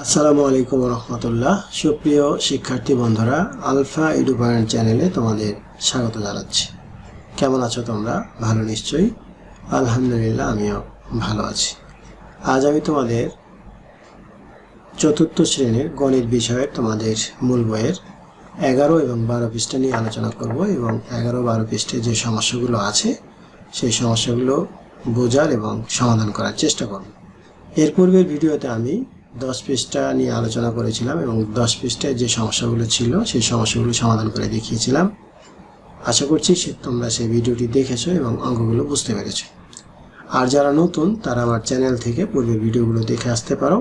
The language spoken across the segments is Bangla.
আসসালামু আলাইকুম রহমতুল্লাহ। সুপ্রিয় শিক্ষার্থী বন্ধুরা, আলফা এডুপারেন্ট চ্যানেলে তোমাদের স্বাগত জানাচ্ছি। কেমন আছো তোমরা? ভালো নিশ্চয়ই। আলহামদুলিল্লাহ, আমিও ভালো আছি। আজ আমি তোমাদের চতুর্থ শ্রেণীর গণিত বিষয়ের তোমাদের মূল বইয়ের 11 এবং 12 পৃষ্ঠা নিয়ে আলোচনা করব এবং 11-12 পৃষ্ঠে যে সমস্যাগুলো আছে সেই সমস্যাগুলো বোঝার এবং সমাধান করার চেষ্টা করব। এর পূর্বের ভিডিওতে আমি 10 পৃষ্ঠা নিয়ে আলোচনা করেছিলাম এবং 10 পৃষ্ঠায় যে সমস্যাগুলো ছিল সেই সমস্যাগুলো সমাধান করে দেখিয়েছিলাম। আশা করছি তোমরা সেই ভিডিওটি দেখেছো এবং অঙ্কগুলো বুঝতে পেরেছো। আর যারা নতুন তারা আমার চ্যানেল থেকে পূর্বের ভিডিওগুলো দেখে আসতে পারো,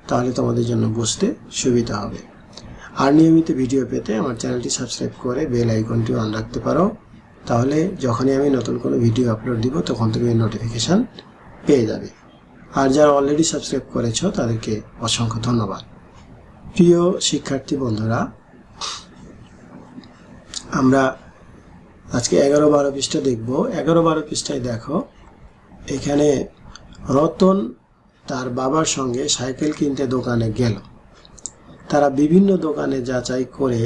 তাহলে তোমাদের জন্য বুঝতে সুবিধা হবে। আর নিয়মিত ভিডিও পেতে আমার চ্যানেলটি সাবস্ক্রাইব করে বেল আইকনটি অন রাখতে পারো, তাহলে যখনই আমি নতুন কোনো ভিডিও আপলোড দিব তখন তুমি নোটিফিকেশান পেয়ে যাবে। আর যারা অলরেডি সাবস্ক্রাইব করেছো তাদেরকে অসংখ্য ধন্যবাদ। প্রিয় শিক্ষার্থী বন্ধুরা, আমরা আজকে 11-12 পৃষ্ঠা দেখব। 11-12 পৃষ্ঠায় দেখো, এখানে রতন তার বাবার সঙ্গে সাইকেল কিনতে দোকানে গেল। তারা বিভিন্ন দোকানে যাচাই করে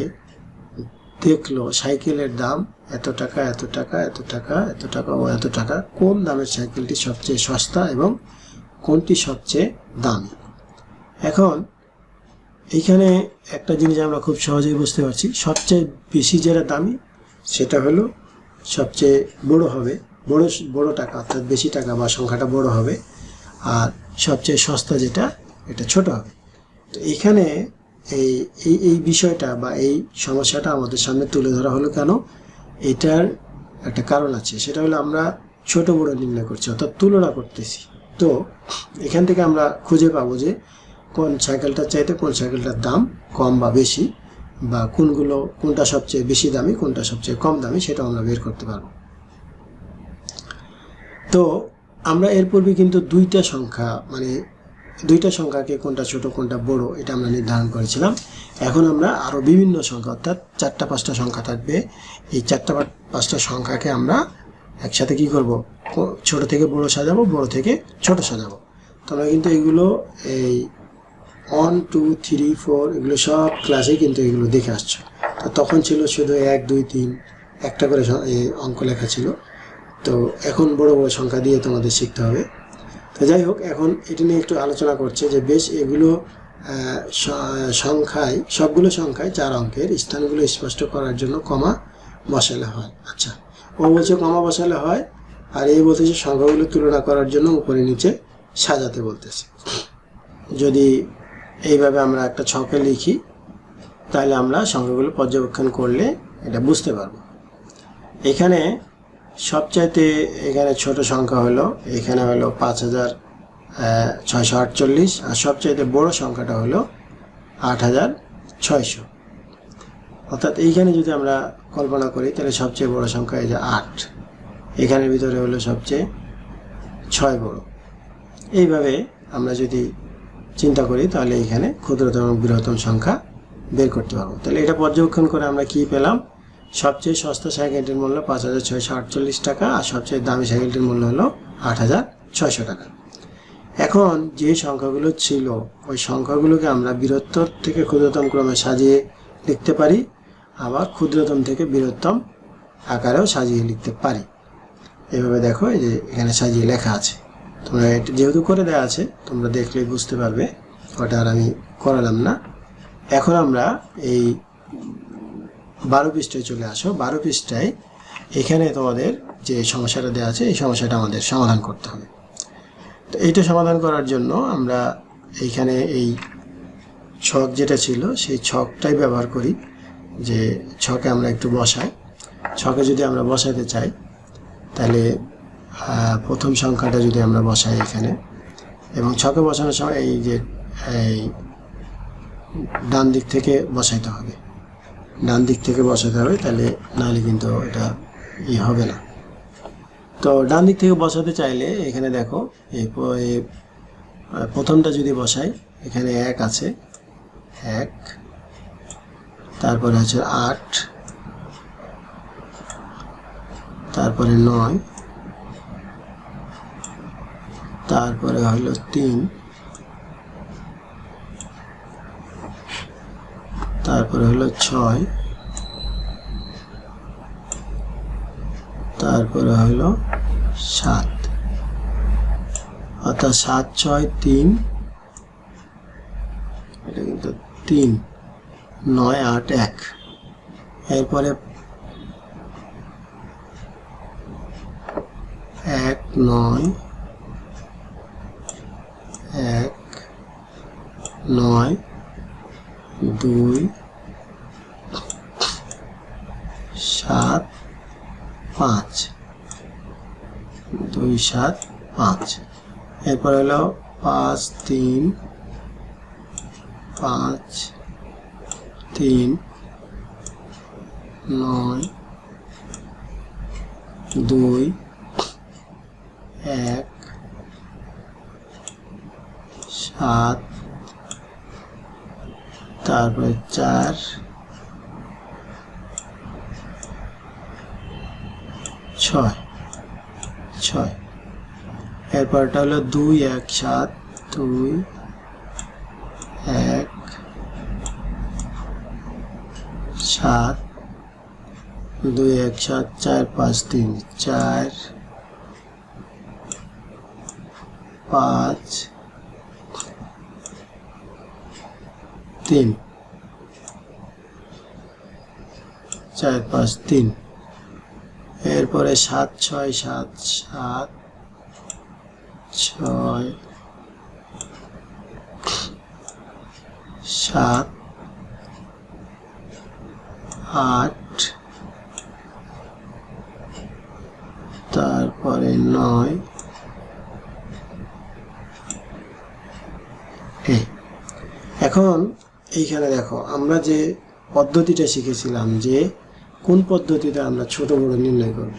দেখলো সাইকেলের দাম এত টাকা, এত টাকা, এত টাকা, এত টাকা ও এত টাকা। কোন দামের সাইকেলটি সবচেয়ে সস্তা এবং কোনটি সবচেয়ে দামি? এখন এইখানে একটা জিনিস আমরা খুব সহজেই বুঝতে পারছি, সবচেয়ে বেশি যেটা দামি সেটা হলো সবচেয়ে বড় হবে, বড় টাকা, অর্থাৎ বেশি টাকা বা সংখ্যাটা বড় হবে। আর সবচেয়ে সস্তা যেটা, এটা ছোট হবে। তো এখানে এই বিষয়টা বা এই সমস্যাটা আমাদের সামনে তুলে ধরা হলো কেন? এটার একটা কারণ আছে, সেটা হলো আমরা ছোট বড় নির্ণয় করছি, অর্থাৎ তুলনা করতেছি। তো এখান থেকে আমরা খুঁজে পাবো যে কোন সাইকেলটার চাইতে কোন সাইকেলটার দাম কম বা বেশি, বা কোনটা সবচেয়ে বেশি দামি, কোনটা সবচেয়ে কম দামি, সেটা আমরা বের করতে পারবো। তো আমরা এর পূর্বে কিন্তু দুইটা সংখ্যাকে কোনটা ছোট কোনটা বড় এটা আমরা নির্ধারণ করেছিলাম। এখন আমরা আরো বিভিন্ন সংখ্যা, অর্থাৎ 4-5টা সংখ্যা থাকবে। এই 4-5টা সংখ্যাকে আমরা একসাথে কি করব? ছোট থেকে বড় সাজাবো, বড় থেকে ছোট সাজাবো। তোমরা কিন্তু এগুলো এই 1, 2, 3, 4 এগুলো সব ক্লাসে কিন্তু এগুলো দেখে আসছো। তো তখন ছিল শুধু 1, 2, 3 একটা করে অঙ্ক লেখা ছিল। তো এখন বড় বড় সংখ্যা দিয়ে তোমাদের শিখতে হবে। তো যাই হোক, এখন এটা নিয়ে একটু আলোচনা করছে যে বেশ এগুলো সবগুলো সংখ্যায় 4 অঙ্কের স্থানগুলো স্পষ্ট করার জন্য কমা বসালে হয়। আচ্ছা, ও বলছে কমা বসালে হয়, আর এই বলতেছে সংখ্যাগুলো তুলনা করার জন্য উপরে নিচে সাজাতে বলতেছে। যদি এইভাবে আমরা একটা ছকে লিখি তাহলে আমরা সংখ্যাগুলো পর্যবেক্ষণ করলে এটা বুঝতে পারবো। এখানে সবচাইতে ছোট সংখ্যা হলো, এখানে হলো 5648, আর সবচাইতে বড় সংখ্যাটা হলো 8600। অর্থাৎ এইখানে যদি আমরা কল্পনা করি তাহলে সবচেয়ে বড় সংখ্যা এই যে 8, এখানের ভিতরে হলো সবচেয়ে 6 বড়। এইভাবে আমরা যদি চিন্তা করি তাহলে এখানে ক্ষুদ্রতম এবং বৃহত্তম সংখ্যা বের করতে পারবো। তাহলে এটা পর্যবেক্ষণ করে আমরা কি পেলাম? সবচেয়ে সস্তা সাইকেলটির মূল্য 5648 টাকা, আর সবচেয়ে দামি সাইকেলটির মূল্য হলো 8600 টাকা। এখন যে সংখ্যাগুলো ছিল ওই সংখ্যাগুলোকে আমরা বৃহত্তর থেকে ক্ষুদ্রতম ক্রমে সাজিয়ে লিখতে পারি, আবার ক্ষুদ্রতম থেকে বৃহত্তম আকারেও সাজিয়ে লিখতে পারি। এভাবে দেখো, এই যে এখানে সাজিয়ে লেখা আছে। তোমরা এটা যেহেতু করে দেওয়া আছে তোমরা দেখলেই বুঝতে পারবে, ওটা আর আমি করালাম না। এখন আমরা এই 12 পৃষ্ঠায় চলে আসো। 12 পৃষ্ঠায় এখানে তোমাদের যে সমস্যাটা দেওয়া আছে এই সমস্যাটা আমাদের সমাধান করতে হবে। তো এইটা সমাধান করার জন্য আমরা এইখানে এই ছক যেটা ছিল সেই ছকটাই ব্যবহার করি, যে ছকে আমরা একটু বসাই। ছকে যদি আমরা বসাতে চাই তাহলে প্রথম সংখ্যাটা যদি আমরা বসাই এখানে, এবং ছকে বসানোর সময় এই যে ডান দিক থেকে বসাইতে হবে, তাহলে নাহলে কিন্তু এটা হবে না। তো ডান দিক থেকে বসাতে চাইলে এখানে দেখো, এই প্রথমটা যদি বসাই, এখানে 1 আছে, 1, তারপরে হচ্ছে 8, তারপরে 9, তারপরে হলো 3, তারপরে হলো 6, তারপরে হলো 7, অর্থাৎ 7, 6, 3, এটা কিন্তু 3, 9, 8, 1। এরপরে 1, 9, 1, 9, 2, 7, 5, 2, 7, 5। এরপর হলো 5, 3, 5, 3, 9, 2, 1, 7, তারপরে 4, 6। এরপরটা হলো 2, 1, 7, 2, 1, 7, 2, 1, 7, 4, 5, 3, 4, 5, 3, 4, 5, 3। এরপরে 7, 6, 7, 7, 6, 7, 8, তারপরে 9। এখন এইখানে দেখো আমরা যে পদ্ধতিটা শিখেছিলাম যে কোন পদ্ধতিতে আমরা ছোট বড় নির্ণয় করব,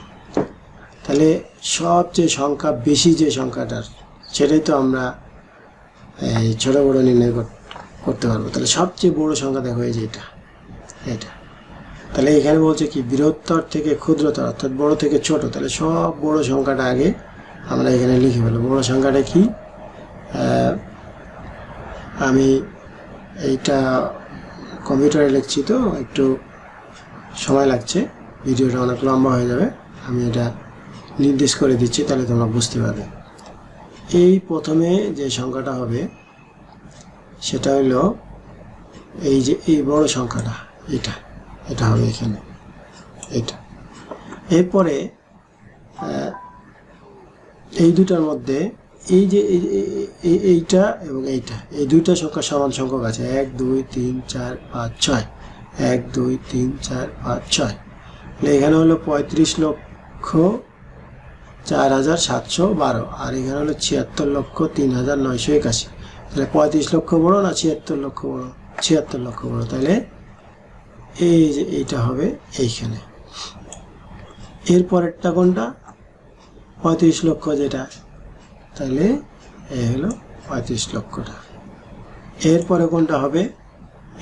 তাহলে সবচেয়ে সংখ্যা বেশি যে সংখ্যাটার সেটাই তো আমরা এই ছোট বড় নির্ণয় করতে পারবো। তাহলে সবচেয়ে বড় সংখ্যা দেখো এই যে এটা। তাহলে এখানে বলছে কি বৃহত্তর থেকে ক্ষুদ্রতর, অর্থাৎ বড় থেকে ছোট। তাহলে সব বড় সংখ্যাটা আগে আমরা এখানে লিখে ফেলবো। বড় সংখ্যাটা কি, আমি এইটা কম্পিউটারে লিখছি তো একটু সময় লাগছে, ভিডিওটা অনেক লম্বা হয়ে যাবে। আমি এটা নির্দেশ করে দিচ্ছি, তাহলে তোমরা বুঝতে পারবে। এই প্রথমে যে সংখ্যাটা হবে সেটা হলো এই যে এই বড় সংখ্যাটা, এটা হবে এখানে এটা। এরপরে এই দুটার মধ্যে এই যে এইটা এবং এইটা, এই দুইটা সংখ্যা সমান সংখ্যক আছে, 1, 2, 3, 4, 5, 6, 1, 2, 3, 4, 5, 6। এখানে হলো 35,04,712, আর এখানে হলো 76,03,981। তাহলে 35 লক্ষ বড় না 76 লক্ষ বড়? 76 লক্ষ বড়। তাহলে এই যে এইটা হবে এইখানে। এরপরেরটা কোনটা? 35 লক্ষ যেটা, তাহলে এই হলো 35 লক্ষটা। এরপরে কোনটা হবে?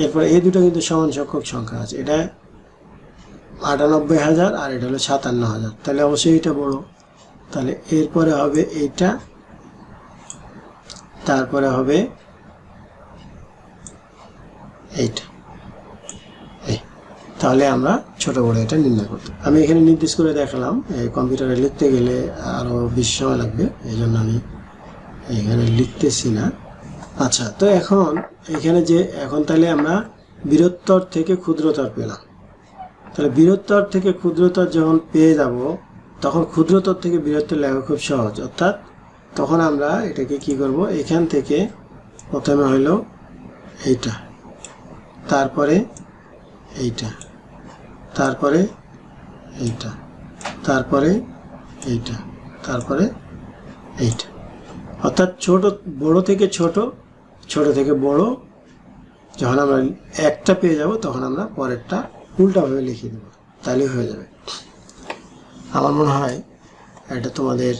এরপরে এই দুটো কিন্তু সমান সংখ্যক সংখ্যা আছে, এটা 98,000 আর এটা হলো 57,000, তাহলে অবশ্যই এটা বড়। তাহলে এরপরে হবে এইটা, তারপরে হবে এইটা। তাহলে আমরা ছোট বড় এটা নির্ণয় করতে। আমি এখানে নির্দেশ করে দেখালাম, কম্পিউটারে লিখতে গেলে আরো বেশি সময় লাগবে, এই জন্য আমি এখানে লিখতেছি না। আচ্ছা, তো এখন এখানে যে এখন তাহলে আমরা বৃহত্তর থেকে ক্ষুদ্রতর পেলাম। তাহলে বৃহত্তর থেকে ক্ষুদ্রতর যখন পেয়ে যাব, তখন ক্ষুদ্রতর থেকে বৃহত্তর লেখা খুব সহজ। অর্থাৎ তখন আমরা এটাকে কি করব, এখান থেকে প্রথমে হইল এইটা, তারপরে এইটা, তারপরে এইটা, তারপরে এইটা, তারপরে এইটা। অর্থাৎ বড় থেকে ছোট, ছোট থেকে বড়। যখন আমরা একটা পেয়ে যাব তখন আমরা পরেরটা উল্টাভাবে লিখে দেব, তাহলে হয়ে যাবে। আমার মনে হয় এটা তোমাদের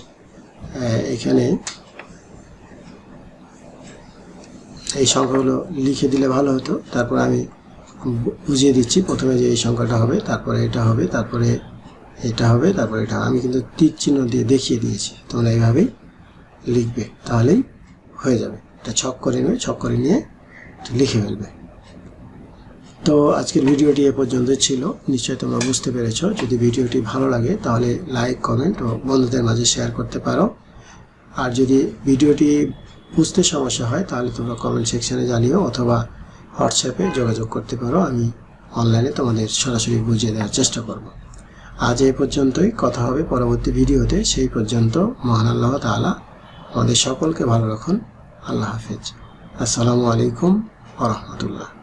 এখানে এই সংখ্যাগুলো লিখে দিলে ভালো হতো। তারপর আমি বুঝিয়ে দিচ্ছি, প্রথমে যে এই সংখ্যাটা হবে, তারপরে এটা হবে, তারপরে এটা হবে, তারপরে এটা। আমি কিন্তু তীর চিহ্ন দিয়ে দেখিয়ে দিয়েছি, তোমরা এইভাবেই লিখবে, তাহলেই হয়ে যাবে। এটা ছক করে নেবে, ছক করে নিয়ে লিখে ফেলবে। তো আজকের ভিডিওটি এ পর্যন্তই ছিল। নিশ্চয়ই তোমরা বুঝতে পেরেছো। যদি ভিডিওটি ভালো লাগে তাহলে লাইক, কমেন্ট ও বন্ধুদের মাঝে শেয়ার করতে পারো। আর যদি ভিডিওটি বুঝতে সমস্যা হয় তাহলে তোমরা কমেন্ট সেকশনে জানিও অথবা হোয়াটসঅ্যাপে যোগাযোগ করতে পারো। আমি অনলাইনে তোমাদের সরাসরি বুঝিয়ে দেওয়ার চেষ্টা করব। আজ এই পর্যন্তই। কথা হবে পরবর্তী ভিডিওতে। সেই পর্যন্ত মহান আল্লাহ তাআলা আমাদের সকলকে ভালো রাখুন। আল্লাহ হাফেজ। আসসালামু আলাইকুম ওয়া রাহমাতুল্লাহ।